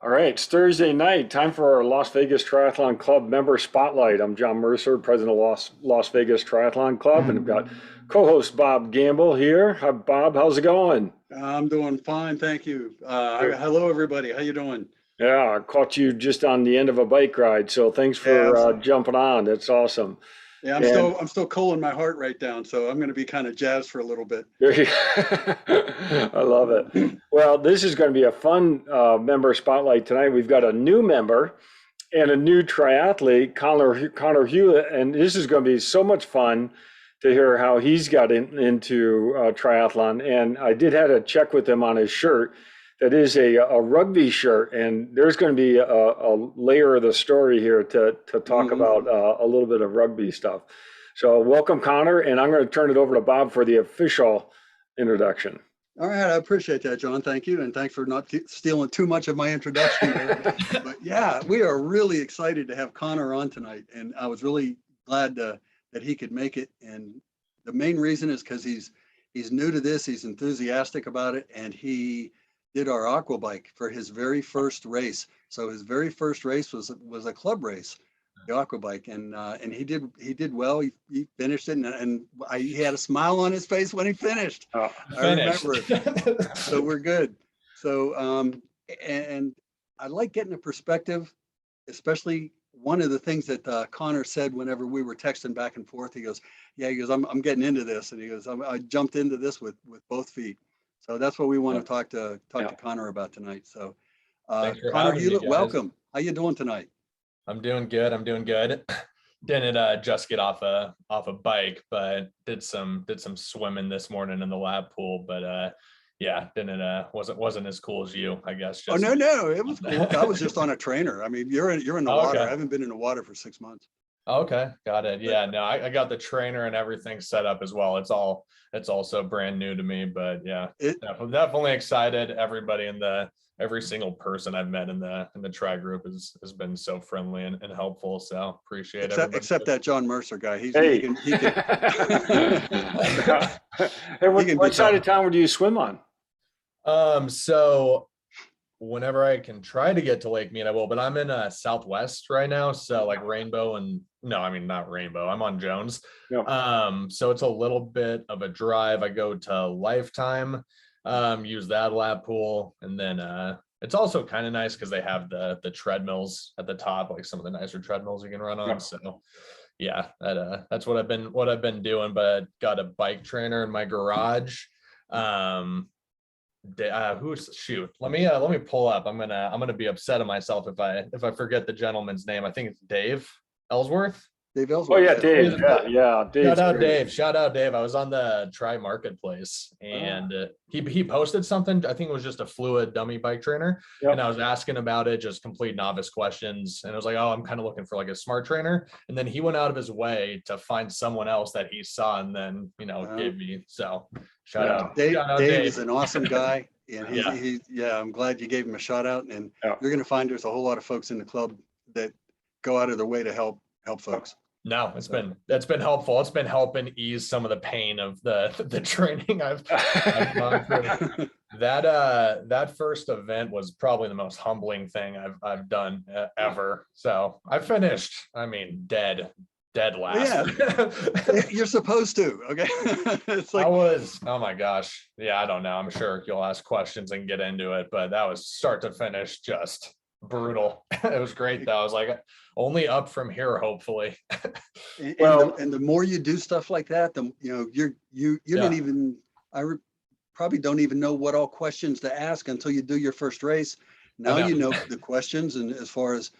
All right, it's Thursday night. Time for our Las Vegas Triathlon Club member spotlight. I'm John Mercer, president of Las Vegas Triathlon Club, and I've got co-host Bob Gamble here. Hi, Bob, how's it going? I'm doing fine, thank you. Hello, everybody. How you doing? Yeah, I caught you just on the end of a bike ride, so thanks Yeah, for jumping on. That's awesome. yeah. I'm And still I'm still cooling my heart right down, so I'm going to be kind of jazzed for a little bit. there you I love it. Well, this is going to be a fun member spotlight tonight. We've got a new member and a new triathlete, Conor Hulett, and this is going to be so much fun to hear how he's got into triathlon. And I did have to check with him on his shirt. That is a rugby shirt, and there's going to be a layer of the story here to talk Hmm. about a little bit of rugby stuff. So welcome, Conor, and I'm going to turn it over to Bob for the official introduction. All right, I appreciate that, John. Thank you, and thanks for not stealing too much of my introduction there. But yeah, we are really excited to have Connor on tonight, and I was really glad that he could make it. And the main reason is because he's new to this, he's enthusiastic about it, and he did our aqua bike for his very first race. So his very first race was a club race, the aqua bike, and he did well. He finished it, and he had a smile on his face when he finished. Uh, I Finished. remember it. So we're good. So and I like getting a perspective, especially one of the things that Connor said whenever we were texting back and forth. He goes, "Yeah," he goes, "I'm getting into this," and he goes, I jumped into this with both feet." So that's what we want yeah, to talk yeah. to Connor about tonight. So Thanks for Connor having me, Hulett, guys. welcome. How you doing tonight? I'm doing good. I'm doing good. Didn't just get off a bike, but did some swimming this morning in the lab pool. But yeah, didn't wasn't as cool as you, I guess. Oh Just no, it was cool. I was just on a trainer. I mean, you're in the Oh, water. I okay. haven't been in the water for 6 months. Okay, got it. But Yeah, no, I got the trainer and everything set up as well. It's also brand new to me, but yeah, it definitely excited. Every single person I've met in the tri group has been so friendly and helpful. So appreciate everybody. except that John Mercer guy. He Hey. can he can Hey, he what, can be what side of tough. town do you swim on? So whenever I can try to get to Lake Mead, I will, but I'm in Southwest right now. So like Rainbow and no, I mean not Rainbow. I'm on Jones. No. So it's a little bit of a drive. I go to Lifetime, use that lap pool, and then it's also kind of nice because they have the treadmills at the top, like some of the nicer treadmills you can run on. Yeah. So yeah, that's what I've been doing, but got a bike trainer in my garage. Um, who's shoot let me pull up. I'm gonna be upset at myself if I forget the gentleman's name. I think it's Dave Ellsworth. Dave Oh Ellsworth, yeah, yeah. Dave. Yeah, Shout Dave's out great. Dave. Shout out Dave. I was on the Tri Marketplace Ah, and he posted something. I think it was just a fluid dummy bike trainer. And yep. I was asking about it, just complete novice questions. And I was like, oh, I'm kind of looking for like a smart trainer. And then he went out of his way to find someone else that he saw and then, Uh, gave me. So Yeah, shout out Dave is Dave. an awesome guy, and Yeah. yeah. I'm glad you gave him a shout out, and yeah. you're going to find there's a whole lot of folks in the club that go out of their way to help folks. No, it's So been helpful. It's been helping ease some of the pain of the training I've gone through. That first event was probably the most humbling thing I've done ever. So I finished, I mean, dead last. yeah, you're supposed to. Okay, it's I like was, oh my gosh. Yeah, I don't know. I'm sure you'll ask questions and get into it, but that was start to finish just brutal. It was great though. I was like, only up from here, hopefully. Well, and the more you do stuff like that, the you don't Yeah. even probably don't even know what all questions to ask until you do your first race. I Now know. you know the questions, and as far as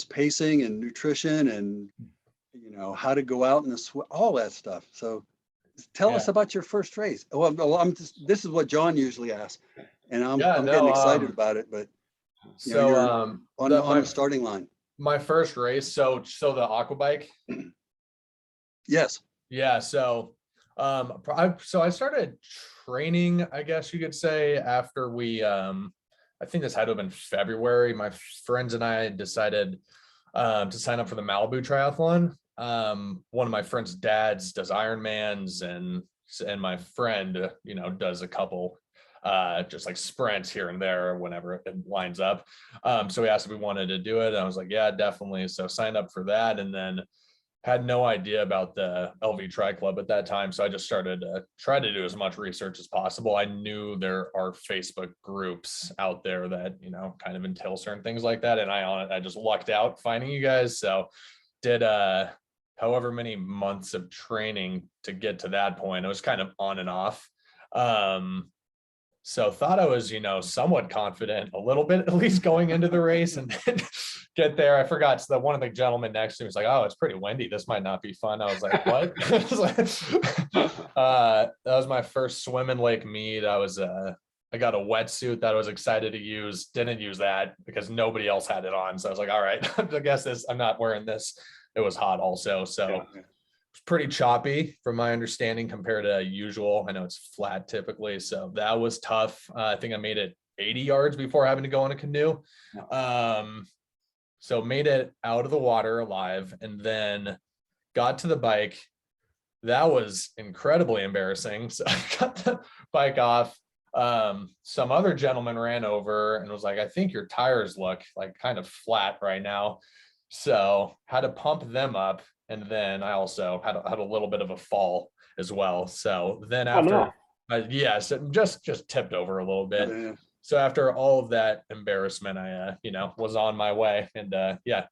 pacing and nutrition and how to go out and all that stuff. So tell us Yeah. about your first race. Well, this is what John usually asks, and I'm Yeah. I'm getting No. excited about it. But So you're on the on my the starting line. my first race, so the aqua bike. Yes. Yeah, so I started training, I guess you could say, after I think this had to have been February. My friends and I decided to sign up for the Malibu Triathlon. One of my friend's dads does Ironmans and my friend, does a couple just like sprints here and there whenever it lines up. So he asked if we wanted to do it. And I was like, yeah, definitely. So signed up for that. And then had no idea about the LV Tri Club at that time. So I just started to try to do as much research as possible. I knew there are Facebook groups out there that, you know, kind of entail certain things like that. And I just lucked out finding you guys. So did however many months of training to get to that point. It was kind of on and off. So thought I was, you know, somewhat confident a little bit, at least going into the race, and then get there. I forgot that one of the gentlemen next to me was like, oh, it's pretty windy. This might not be fun. I was like, what? That was my first swim in Lake Mead. I got a wetsuit that I was excited to use. Didn't use that because nobody else had it on. So I was like, all right, I guess I'm not wearing this. It was hot also. So it's pretty choppy from my understanding compared to usual. I know it's flat typically. So that was tough. I think I made it 80 yards before having to go in a canoe. So made it out of the water alive and then got to the bike. That was incredibly embarrassing. So I got the bike off. Some other gentleman ran over and was like, I think your tires look like kind of flat right now. So had to pump them up. And then I also had a little bit of a fall as well. So then after, yes, just tipped over a little bit. Yeah. So after all of that embarrassment, I, was on my way. And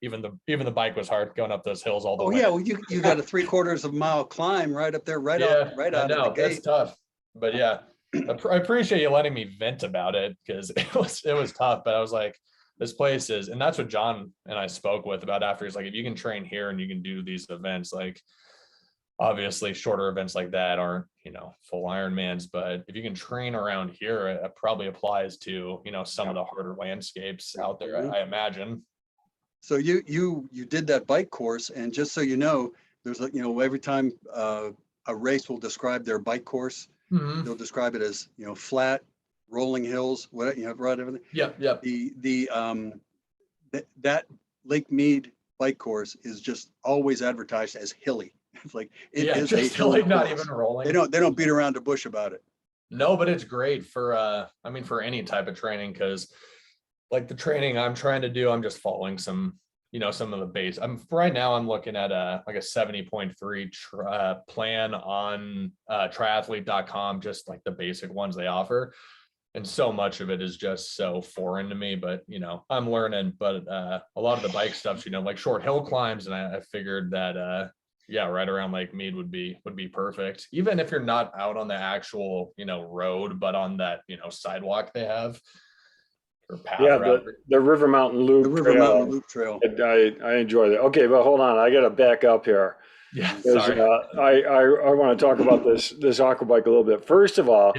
even the bike was hard going up those hills all the way. Yeah. Well, you got a 3/4 of a mile climb right up there, right out of the gate. That's tough. But yeah, I appreciate you letting me vent about it because it was tough. But I was like, this place is, and that's what John and I spoke with about after. He's like, if you can train here and you can do these events, like obviously shorter events like that aren't, full Ironmans, but if you can train around here, it probably applies to, some of the harder landscapes out there, I imagine. So you did that bike course, and just so you know, there's every time a race will describe their bike course, they'll describe it as, flat, rolling hills, what everything. Yep. That Lake Mead bike course is just always advertised as hilly. It's like it is just hilly, not even rolling. They don't beat around the bush about it. No, but it's great for for any type of training, because like the training I'm trying to do, I'm just following some some of the base. Right now I'm looking at a 70.3 plan on triathlete.com, just like the basic ones they offer. And so much of it is just so foreign to me, but I'm learning. But a lot of the bike stuff, like short hill climbs, and I figured that right around Lake Mead would be perfect, even if you're not out on the actual road, but on that sidewalk they have. The River Mountain Loop. The River Mountain Loop Trail. I enjoy that. Okay, but hold on, I got to back up here. Yeah, sorry. I want to talk about this aqua bike a little bit. First of all,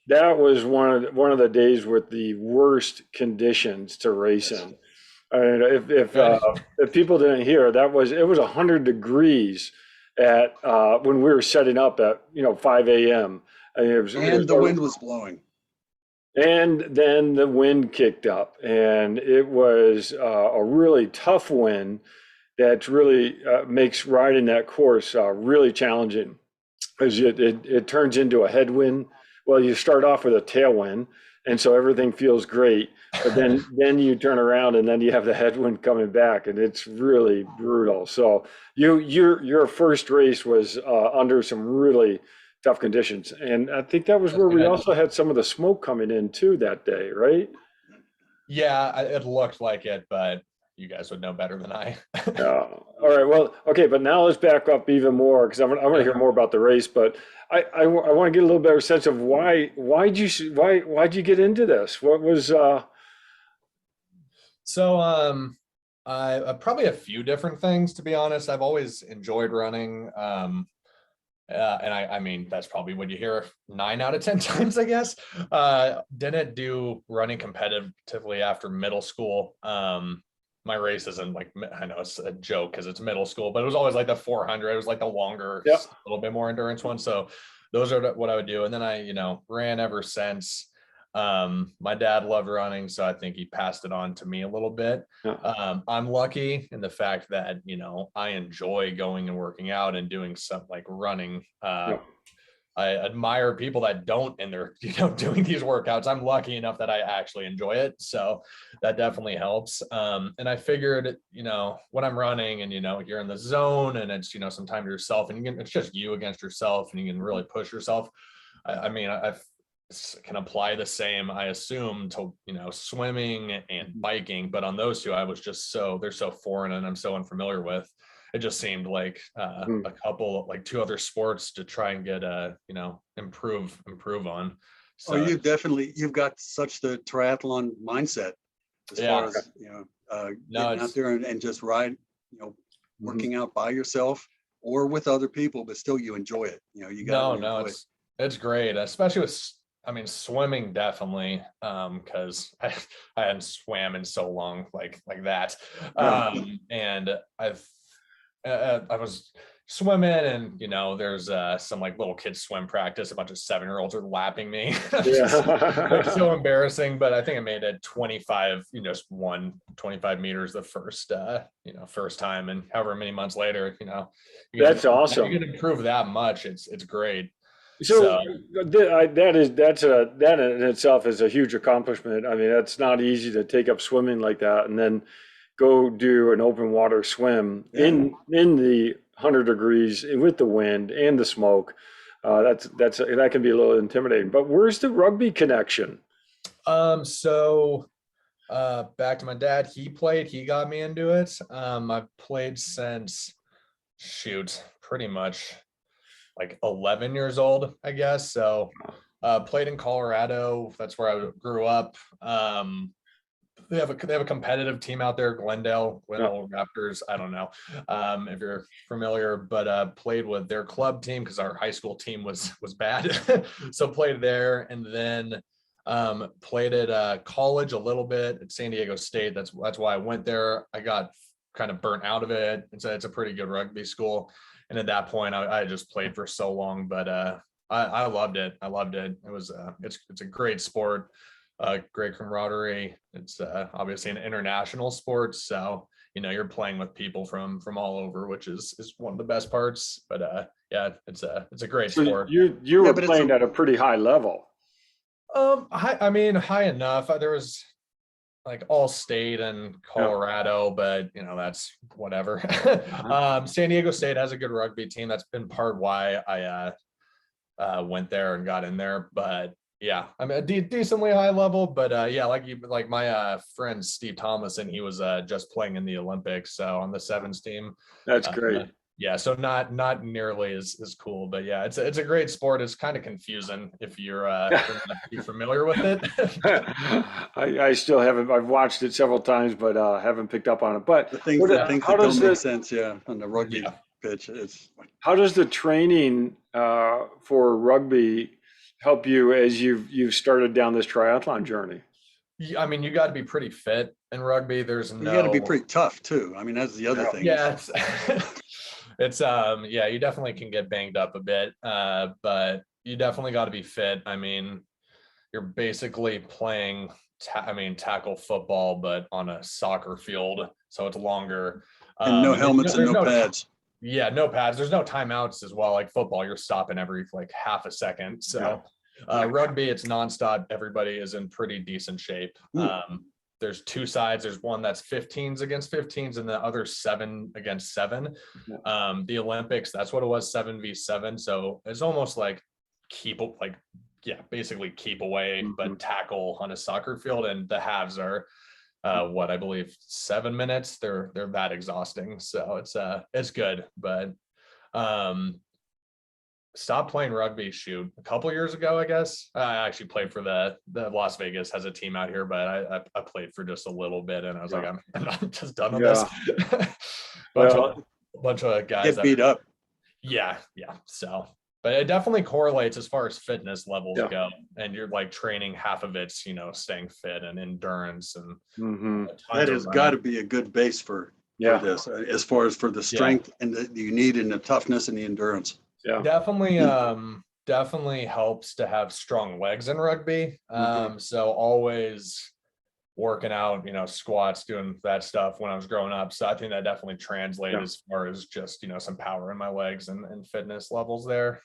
that was one of the days with the worst conditions to race in. I mean, if people didn't hear, it was 100 degrees at when we were setting up at 5 a.m. And the wind was blowing. And then the wind kicked up, and it was a really tough wind that really makes riding that course really challenging, because it turns into a headwind. Well, you start off with a tailwind, and so everything feels great, but then you turn around and then you have the headwind coming back, and it's really brutal. So your first race was under some really tough conditions, and I think that was where we also had some of the smoke coming in too that day, right? Yeah, it looked like it, but you guys would know better than I. All right, well, okay, but now let's back up even more, because I want to hear more about the race. But I want to get a little better sense of why'd you get into this? What was So I probably a few different things, to be honest. I've always enjoyed running. And I mean, that's probably what you hear 9 out of 10 times, I guess. Didn't do running competitively after middle school. My race isn't like, I know it's a joke because it's middle school, but it was always like the 400. It was like the longer, a little bit more endurance one. So those are what I would do. And then I, ran ever since. My dad loved running, so I think he passed it on to me a little bit. I'm lucky in the fact that I enjoy going and working out and doing stuff like running. I admire people that don't, and they're, doing these workouts. I'm lucky enough that I actually enjoy it. So that definitely helps. And I figured, when I'm running and, you're in the zone and it's, some time to yourself, and it's just you against yourself, and you can really push yourself. I can apply the same, I assume, to, swimming and biking, but on those two, I was just they're so foreign and I'm so unfamiliar with. It just seemed like a couple, like two other sports to try and get improve on. So You've got such the triathlon mindset as far as, getting out there and just ride, working out by yourself or with other people, but still you enjoy it. You got it's great, especially with, swimming definitely, because I hadn't swam in so long like that. And I was swimming, and there's some like little kids swim practice. A bunch of 7-year-olds are lapping me. It's so embarrassing, but I think I made it 25, just 25 meters the first first time, and however many months later, that's awesome. You can improve that much. It's great. So that in itself is a huge accomplishment. That's not easy to take up swimming like that and then go do an open water swim in the 100 degrees with the wind and the smoke. That can be a little intimidating. But where's the rugby connection? So back to my dad. He got me into it. I've played since pretty much like 11 years old, I guess. So played in Colorado. That's where I grew up. They have a competitive team out there, Glendale Raptors. I don't know if you're familiar, but played with their club team because our high school team was bad. So played there, and then played at college a little bit at San Diego State. That's why I went there. I got kind of burnt out of it. It's a pretty good rugby school, and at that point, I just played for so long. But I loved it. It was it's a great sport. Great camaraderie. It's obviously an international sport, so you're playing with people from all over, which is one of the best parts. But it's a great sport. You were playing at a pretty high level. High enough. There was like all state in Colorado, but that's whatever. San Diego State has a good rugby team. That's been part why I went there and got in there, but yeah, a decently high level, but like my friend Steve Tomlinson, he was just playing in the Olympics, so on the sevens team. That's great. So not nearly as cool, but yeah, it's a great sport. It's kind of confusing if you're familiar with it. I still haven't. I've watched it several times, but haven't picked up on it. But the things that don't make sense, on the rugby pitch, how does the training for rugby help you as you've started down this triathlon journey? You got to be pretty fit in rugby. You got to be pretty tough too. That's the other thing. Yeah, it's you definitely can get banged up a bit, but you definitely got to be fit. You're basically playing tackle football, but on a soccer field, so it's longer. And no helmets and no pads. Yeah, no pads. There's no timeouts as well. Like football, you're stopping every like half a second. So rugby, it's nonstop. Everybody is in pretty decent shape. There's two sides. There's one that's 15s against 15s and the other 7 against 7. The Olympics, that's what it was, 7v7. So it's almost like basically keep away, but tackle on a soccer field. And the halves are I believe 7 minutes. They're that exhausting. So it's good, but stopped playing rugby a couple years ago, I guess. I actually played for the Las Vegas has a team out here, but I played for just a little bit, and I was like, I'm just done with this. bunch of guys get beat up. Yeah. So, but it definitely correlates as far as fitness levels go, and you're like training, half of it's staying fit and endurance, and that has got to be a good base for this, as far as for the strength and you need, and the toughness and the endurance. Definitely helps to have strong legs in rugby. So always working out, squats, doing that stuff when I was growing up. So I think that definitely translated as far as just, some power in my legs and fitness levels there.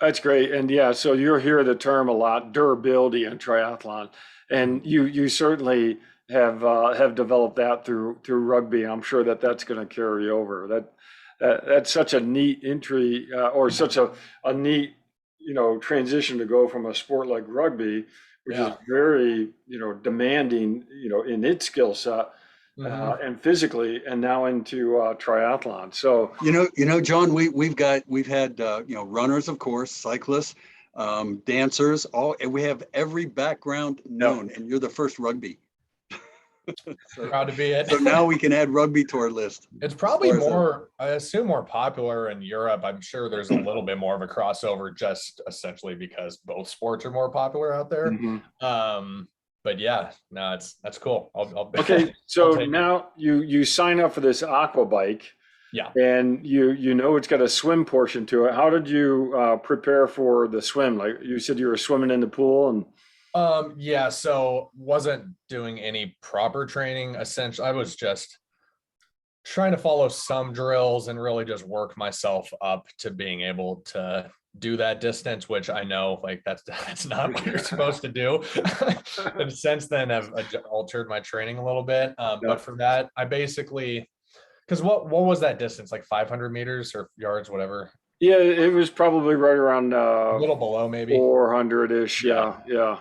That's great. And yeah, so you'll hear the term a lot, durability in triathlon. And you certainly have developed that through rugby. I'm sure that that's going to carry over. That's such a neat entry or such a neat, transition to go from a sport like rugby, which is Yeah. very, demanding, in its skill set Hmm. and physically, and now into triathlon. So John, we've had runners, of course, cyclists, dancers, and we have every background yeah, known, and you're the first rugby. So Proud to be it. so now we can add rugby to our list It's as probably far as more, I assume, more popular in Europe. I'm sure there's a little bit more of a crossover, just essentially because both sports are more popular out there. mhm. Um, but yeah, no, that's cool. I'll Okay, I'll so take it. now you sign up for this aqua bike, Yeah. and you know it's got a swim portion to it. How did you prepare for the swim? Like you said, you were swimming in the pool, and Yeah, so wasn't doing any proper training. Essentially, I was just trying to follow some drills and really just work myself up to being able to do that distance, which I know like that's not what you're supposed to do. And since then I've altered my training a little bit. yeah, But for that, I basically, because what was that distance, like 500 meters or yards, whatever, yeah, it was probably right around a little below maybe. 400-ish. Yeah. Yeah, yeah,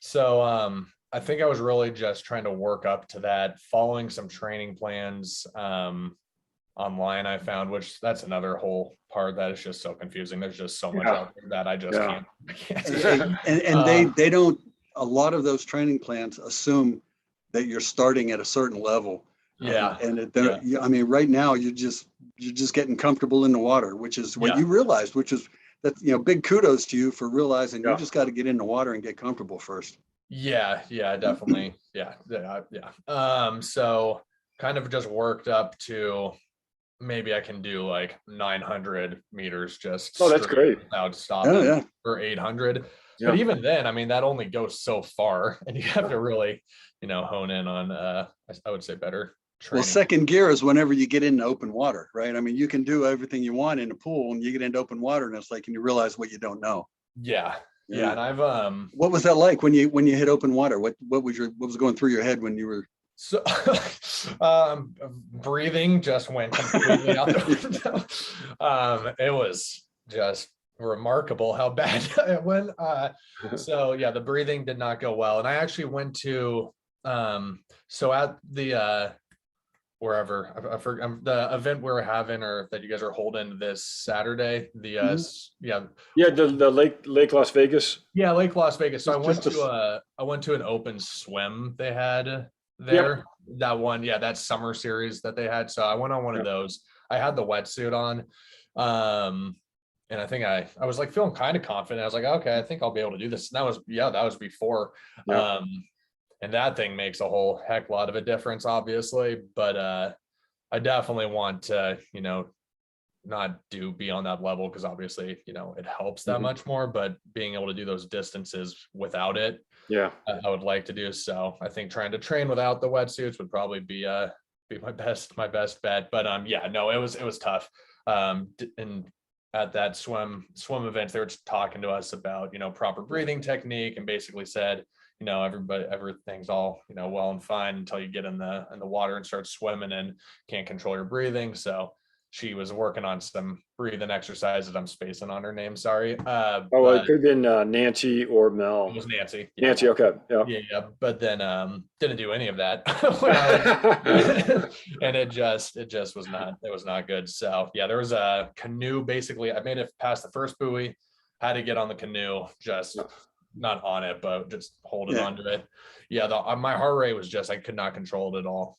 So I think I was really just trying to work up to that, following some training plans online I found, which that's another whole part that is just so confusing. There's just so much yeah, out there that I just yeah. can't, I can't. and Uh, they don't, a lot of those training plans assume that you're starting at a certain level. yeah, They're, yeah, I mean, right now you're just getting comfortable in the water, which is what yeah, you realized, which is that, big kudos to you for realizing you Yeah. just got to get in the water and get comfortable first. yeah, definitely. Yeah. So kind of just worked up to maybe I can do like 900 meters just Oh, that's straight great. without Oh stopping, yeah. or 800. But Yeah. even then, I mean, that only goes so far, and you have to really, hone in on, I would say, better Well, training. second gear is whenever you get into open water, right? I mean, you can do everything you want in the pool, and you get into open water, and it's like, and you realize what you don't know. Yeah, yeah, Yeah. and I've What was that like when you hit open water? What was going through your head when you were? so breathing just went completely out the window. It was just remarkable how bad it went. So yeah, the breathing did not go well, and I actually went to so at the wherever I forgot the event we're having, or that you guys are holding this Saturday. The Mhm. yeah, Yeah, the Lake Las Vegas. yeah, Lake Las Vegas. So Just a, I went to an open swim they had Yep. there. That one, yeah, that summer series that they had. So I went on one of Yeah. those. I had the wetsuit on. And I think I was like feeling kind of confident. I was like, okay, I think I'll be able to do this. And that was before. Yeah. And that thing makes a whole heck lot of a difference, obviously. But I definitely want to, not be on that level, because obviously, it helps that Mhm. much more, but being able to do those distances without it, Yeah. I would like to do. So I think trying to train without the wetsuits would probably be my best bet. But yeah, no, it was tough. And at that swim event, they were just talking to us about, proper breathing technique, and basically said, everything's all, well and fine until you get in the water and start swimming and can't control your breathing. So she was working on some breathing exercises. I'm spacing on her name, sorry. Oh, it But could have been Nancy or it Mel. was Nancy. Yeah. Nancy. Okay. Yeah. Yeah. But then didn't do any of that when I and it just was not good. So yeah, there was a canoe. Basically, I made it past the first buoy, had to get on the canoe, just not on it, but just holding yeah. onto it. Yeah, my heart rate was just, I could not control it at all.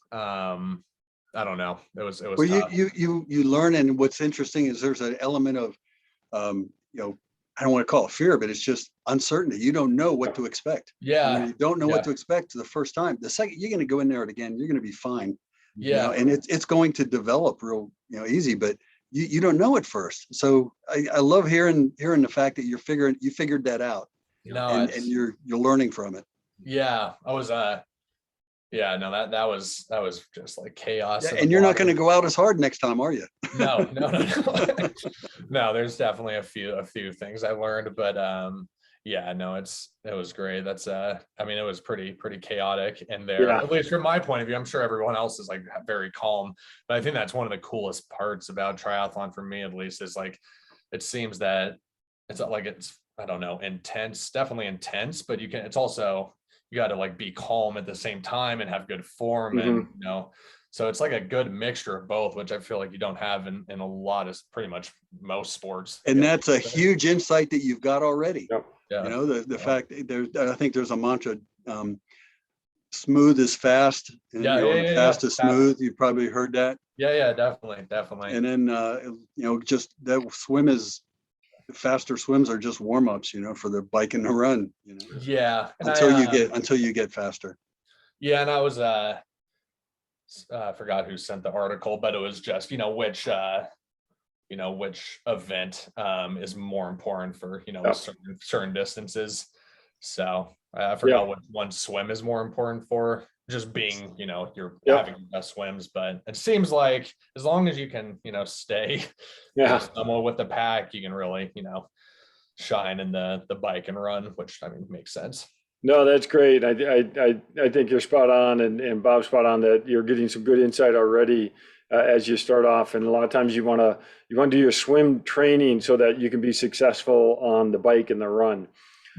I don't know. It was Well, tough. you learn, and what's interesting is there's an element of, um, you know, I don't want to call it fear, but it's just uncertainty. You don't know what to expect. And when Yeah. you don't know what Yeah. to expect the first time, the second you're going to go in there again, you're going to be fine. Yeah. And it's going to develop real, easy, but you don't know at first. So I love hearing the fact that you figured that out, No, and it's you're learning from it. yeah. I was Yeah, no, that was just like chaos. Yeah, in the and you're not bottom. going to go out as hard next time, are you? No, no, no, no. No, there's definitely a few things I learned, but yeah, no, it was great. That's I mean, it was pretty chaotic in there, Yeah. at least from my point of view. I'm sure everyone else is like very calm, but I think that's one of the coolest parts about triathlon for me, at least, is like it seems that it's not like it's, I don't know, intense, definitely intense, but it's also, you got to like be calm at the same time and have good form, and Mhm. so it's like a good mixture of both, which I feel like you don't have in a lot of pretty much most sports. I And guess. that's a huge insight that you've got already. Yep. You Yeah. know, the fact I think there's a mantra, smooth is fast, and Yeah. Yeah. and Yeah. fast Yeah. is smooth. You've probably heard that. Yeah. Yeah. Definitely. Definitely. And then, just that faster swims are just warm ups, for the bike and the run, Yeah. And until you get faster. yeah. And I was, I forgot who sent the article, but it was just, which event is more important for, Yep. certain distances. So I Yeah. forgot what one swim is more important for, just being, you're Yep. having the best swims. But it seems like as long as you can, stay Yeah. somewhat with the pack, you can really, shine in the bike and run, which I mean makes sense. No, that's great. I think you're spot on, and Bob's spot on that you're getting some good insight already as you start off. And a lot of times you want to do your swim training so that you can be successful on the bike and the run.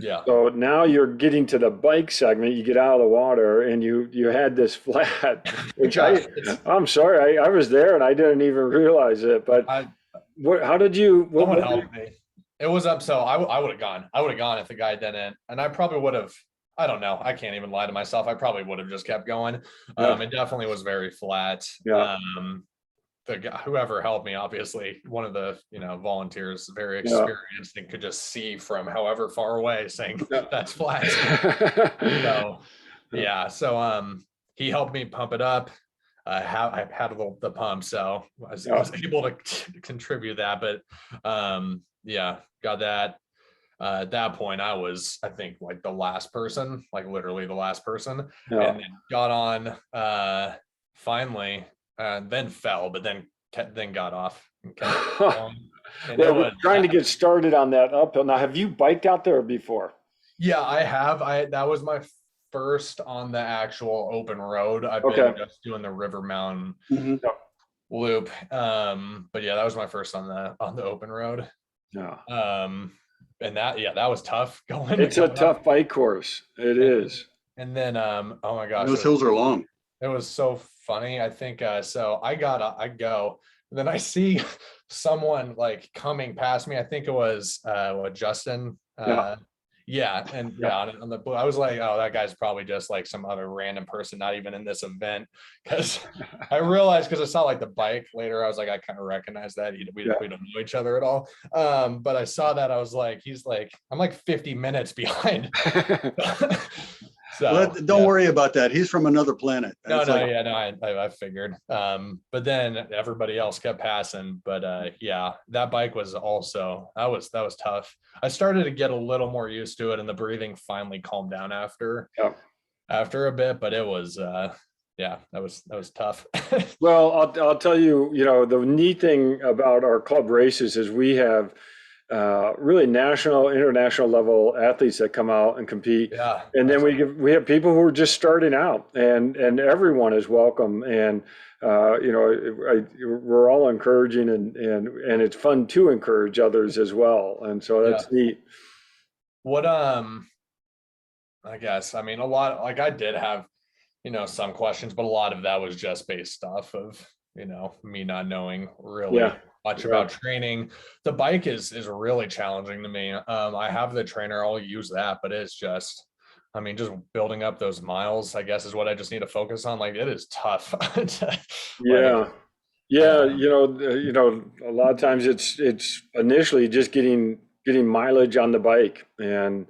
Yeah. So now you're getting to the bike segment. You get out of the water, and you had this flat, which Gosh, I'm sorry, I was there and I didn't even realize it. But I how did you? someone helped me. It was up, so I would have gone. I would have gone if the guy didn't, and I probably would have. I don't know. I can't even lie to myself. I probably would have just kept going. Yeah. It definitely was very flat. Yeah. The guy, whoever helped me, obviously one of the volunteers, very Yeah. experienced and could just see from however far away, saying Yeah. that's flat. So yeah, so he helped me pump it up. I had the pump, so I was able to contribute that. But yeah, got that. At that point, I was, I think, like the last person, like literally the last person, Yeah. and then got on finally, then fell, but then got off. And kept going. And Yeah, we're trying to get started on that uphill. Now, have you biked out there before? yeah, I have. That was my first on the actual open road. I've Okay. been just doing the River Mountain Mhm. loop. But yeah, that was my first on the open road. Yeah. And that was tough going. It's a tough bike course. It is. And then oh my gosh, Those hills are long. it was so funny. I think so I go, and then I see someone like coming past me. I think it was Justin. Yeah, and on the I was like, oh, that guy's probably just like some other random person, not even in this event. Because I realized, because I saw like the bike later, I was like, I kind of recognize that we don't know each other at all. But I saw that, I was like, I'm like 50 minutes behind. So don't worry about that. He's from another planet. I figured. But then everybody else kept passing. But yeah, that bike was also that was tough. I started to get a little more used to it, and the breathing finally calmed down after a bit. But it was that was tough. Well, I'll tell you, the neat thing about our club races is we have really national, international level athletes that come out and compete. Yeah. And then we have people who are just starting out, and everyone is welcome. And we're all encouraging, and it's fun to encourage others as well. And so that's neat. What I guess, I mean, a lot, like I did have some questions, but a lot of that was just based off of me not knowing really much about training. The bike is really challenging to me. I have the trainer, I'll use that, but it's just, I mean, just building up those miles, I guess, is what I just need to focus on. Like, it is tough. A lot of times it's initially just getting mileage on the bike and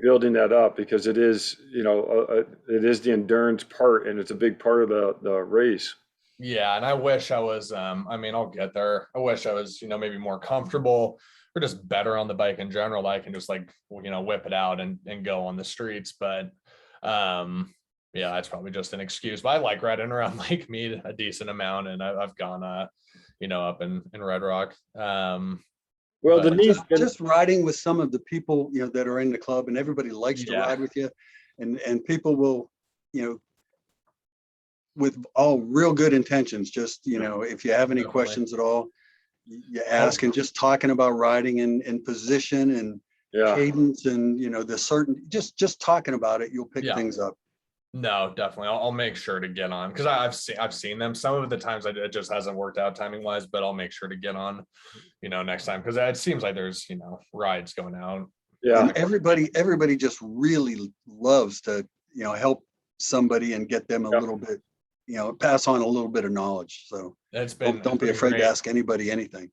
building that up, because it is it is the endurance part, and it's a big part of the race. Yeah, and I wish I was I mean, I'll get there. I wish I was maybe more comfortable or just better on the bike in general. I can just like whip it out and go on the streets. But yeah, that's probably just an excuse, but I like riding around Lake Mead a decent amount, and I've gone, you know, up in Red Rock. Well, the But neat, Just riding with some of the people, you know, that are in the club, and everybody likes to yeah, ride with you, and people will, you know, with all real good intentions, just, you know, if you have any definitely. questions at all, you ask, and just talking about riding and position and yeah. cadence and, you know, the certain, just talking about it, you'll pick Yeah. things up. No, definitely. I'll make sure to get on, because I've seen them. Some of the times it just hasn't worked out timing wise, but I'll make sure to get on, you know, next time, because it seems like there's, you know, rides going out. Yeah. And everybody just really loves to, you know, help somebody and get them a Yep. little bit, you know, pass on a little bit of knowledge. So It's been don't be been afraid great. to ask anybody anything.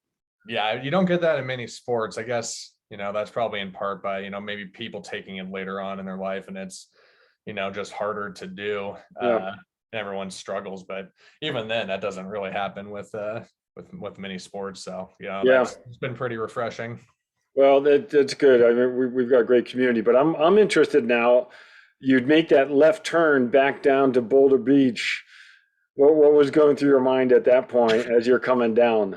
Yeah, you don't get that in many sports. I guess, you know, that's probably in part by, you know, maybe people taking it later on in their life, and it's, you know, just harder to do. Yeah. Everyone struggles, but even then that doesn't really happen with many sports. So, you know, Yeah. it's been pretty refreshing. Well, that's good. I mean, we've got a great community, but I'm interested now. You'd make that left turn back down to Boulder Beach. What was going through your mind at that point as you're coming down?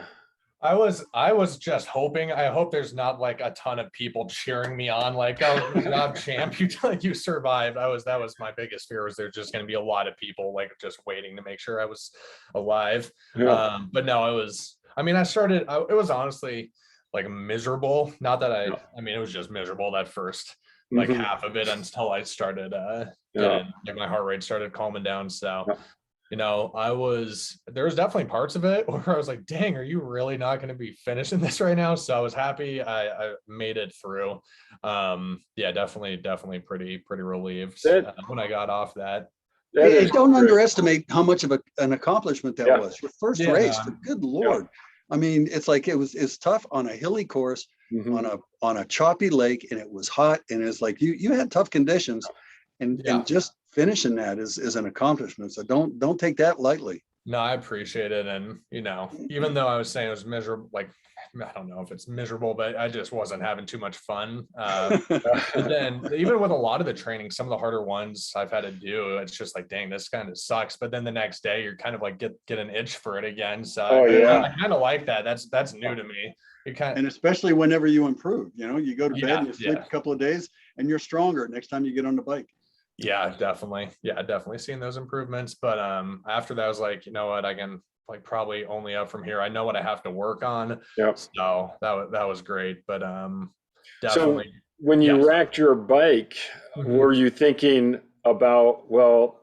I was just hoping. I hope there's not like a ton of people cheering me on, like, "Oh, good job, champ! You survived." That was my biggest fear, was there's just going to be a lot of people like just waiting to make sure I was alive. Yeah. But no, it was. I mean, it was honestly like miserable. Not that Yeah. I mean, it was just miserable that first like Mhm. half of it, until I started Yeah. getting, like, my heart rate started calming down. So, Yeah. you know, there was definitely parts of it where I was like, dang, are you really not going to be finishing this right now? So I was happy I made it through. Yeah, definitely pretty relieved That when I got off that. that Hey, is don't great. underestimate how much of an accomplishment that Yeah. was. Your first Yeah, race, no, good Lord. I mean, it's like it's tough on a hilly course, Mhm. on a choppy lake, and it was hot, and it's like you had tough conditions, yeah. and just finishing that is an accomplishment. So don't take that lightly. No, I appreciate it. And, you know, even though I was saying it was miserable, like, I don't know if it's miserable, but I just wasn't having too much fun. But then even with a lot of the training, some of the harder ones I've had to do, it's just like, dang, this kind of sucks. But then the next day you're kind of like get an itch for it again. So Oh yeah. I kind of like that. That's new to me. It kind of, And especially whenever you improve, you know, you go to bed yeah, and you sleep yeah. a couple of days and you're stronger next time you get on the bike. Yeah, definitely. Yeah, definitely seeing those improvements. But after that, I was like, you know what, I can like probably only up from here. I know what I have to work on. Yeah. So that was great. But So definitely, when you yes. racked your bike, Mhm. were you thinking about, well,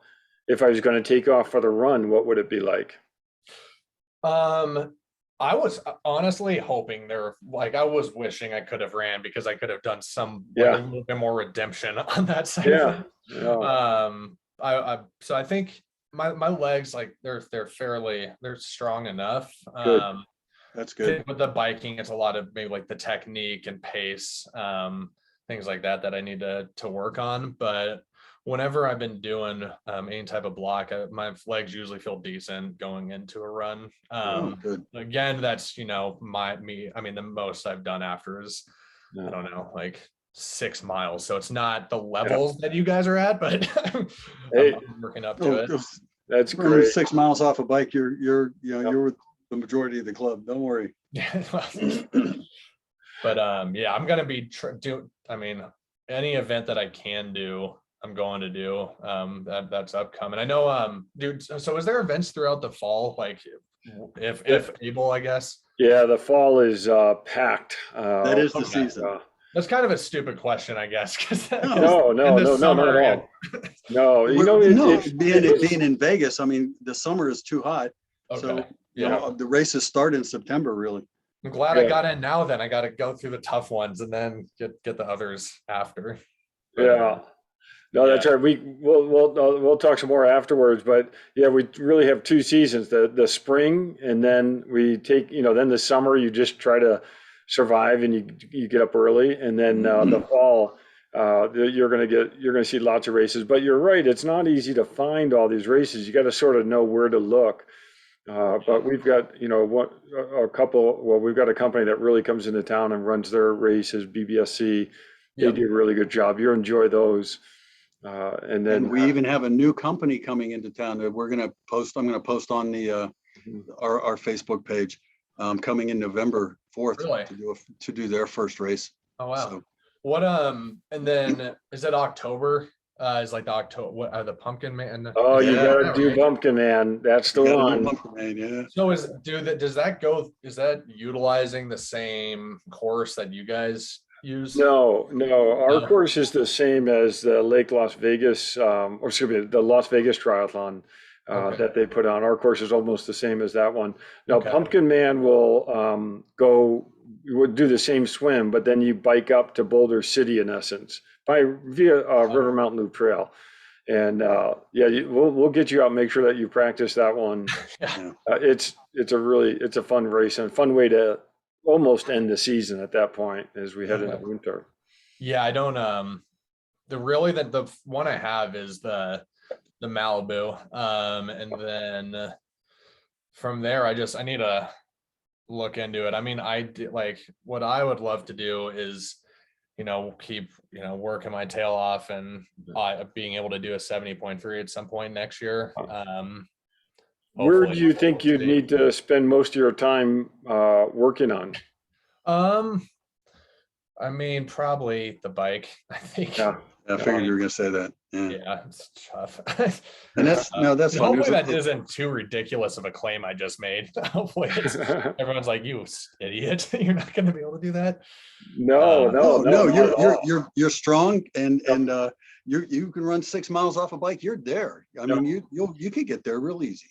if I was going to take off for the run, what would it be like? Um, I was honestly hoping I was wishing I could have ran, because I could have done some like a Yeah. little bit more redemption on that side of Yeah. it. Yeah. So I think my legs, like, they're strong enough. Good. That's I good. think with the biking, it's a lot of maybe like the technique and pace, things like that I need to work on. But whenever I've been doing any type of block, my legs usually feel decent going into a run. Oh, good. Again, that's, you know, me. I mean, the most I've done after is, I Yeah. don't know, like 6 miles. So it's not the Yeah. levels that you guys are at, but Hey, I'm working up to Oh, it. that's running great. 6 miles off a bike, Yep. you're with the majority of the club. Don't worry. But yeah, I'm gonna be I mean, any event that I can do, I'm going to do. That's upcoming. I know, dude. So is there events throughout the fall, like, if able, I guess? Yeah, the fall is packed. That is the Okay, season. that's kind of a stupid question, I guess, because No, in the No, not at summer, yeah. all. No, you We're, know, no, it being in Vegas, I mean, the summer is too hot. So, Okay, you yeah. know, the races start in September, really. I'm glad I Yeah. got in now. Then I got to go through the tough ones and then get the others after. But Yeah. No, yeah, that's right. We'll talk some more afterwards, but yeah, we really have two seasons, the spring, and then we take, then the summer you just try to survive and you get up early, and then the fall, you're gonna see lots of races. But you're right, it's not easy to find all these races. You got to sort of know where to look. But we've got, we've got a company that really comes into town and runs their races, BBSC. They yep. do a really good job. You enjoy those. And then And we even have a new company coming into town that I'm going to post on the our Facebook page coming in November 4th Really? to do their first race. Oh wow. So, What and then is it October? Is like the October, what are the Pumpkin Man? oh, you Yeah, gotta do right? Bumpkin Man. That's the we got a new one. pumpkin man, yeah. So does that go, is that utilizing the same course that you guys use? No, our No. course is the same as the Lake Las Vegas, or excuse me, the Las Vegas Triathlon Okay. that they put on. Our course is almost the same as that one. Now, Okay. Pumpkin Man will you would do the same swim, but then you bike up to Boulder City in essence via River Mountain Loop Trail. And yeah, we'll get you out, make sure that you practice that one. Yeah. It's a fun race and a fun way to almost end the season at that point as we head into winter. Yeah, I don't the one I have is the Malibu. And then from there I need to look into it. I mean, like what I would love to do is, keep, working my tail off and being able to do a 70.3 at some point next year. Where do you think We'll you'd see. need to spend most of your time working on? I mean, probably the bike, I think. Yeah. I figured you were going to say that. Yeah. Yeah, it's tough. And that's fun. Hopefully that isn't too ridiculous of a claim I just made. Hopefully everyone's like, you idiot, you're not going to be able to do that. No, you're strong and you can run 6 miles off a bike. You're there. I mean, you could get there real easy.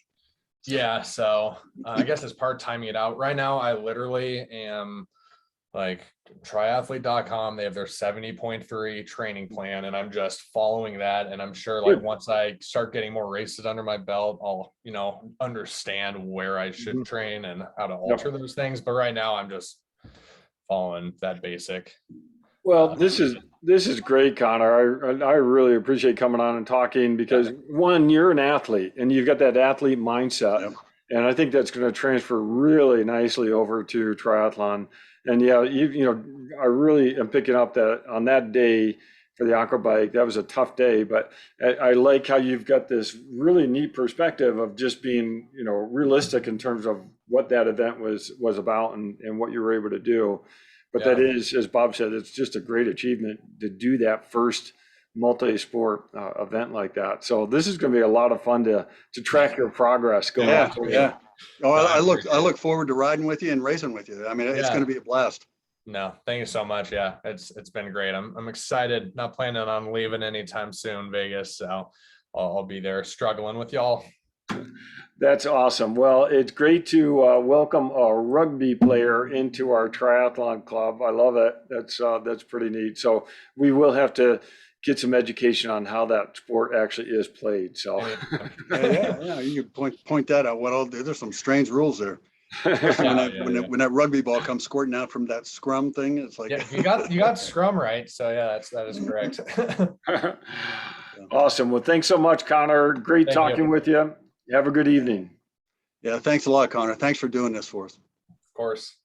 Yeah, so I guess it's part timing it out. Right now, I literally am like triathlete.com. They have their 70.3 training plan, and I'm just following that. And I'm sure like once I start getting more races under my belt, I'll understand where I should train and how to alter those things. But right now, I'm just following that basic. Well, this is great, Conor. I really appreciate coming on and talking because one, you're an athlete and you've got that athlete mindset. Yep. And I think that's going to transfer really nicely over to triathlon. And yeah, I really am picking up that on that day for the aqua bike, that was a tough day, but I like how you've got this really neat perspective of just being, realistic in terms of what that event was about and what you were able to do. But that is, as Bob said, it's just a great achievement to do that first multi-sport event like that. So this is going to be a lot of fun to track your progress going forward. Yeah. Oh, I look forward to riding with you and racing with you. I mean, it's going to be a blast. No, thank you so much. Yeah, it's been great. I'm excited. Not planning on leaving anytime soon, Vegas. So I'll be there struggling with y'all. That's awesome. Well, it's great to welcome a rugby player into our triathlon club. I love it. That's pretty neat. So we will have to get some education on how that sport actually is played. So yeah, you can point that out. What I'll do. There's some strange rules there. When that rugby ball comes squirting out from that scrum thing, it's like you got scrum right. So yeah, that is correct. Awesome. Well, thanks so much, Conor. Great talking with you. Have a good evening. Yeah, thanks a lot, Conor. Thanks for doing this for us. Of course.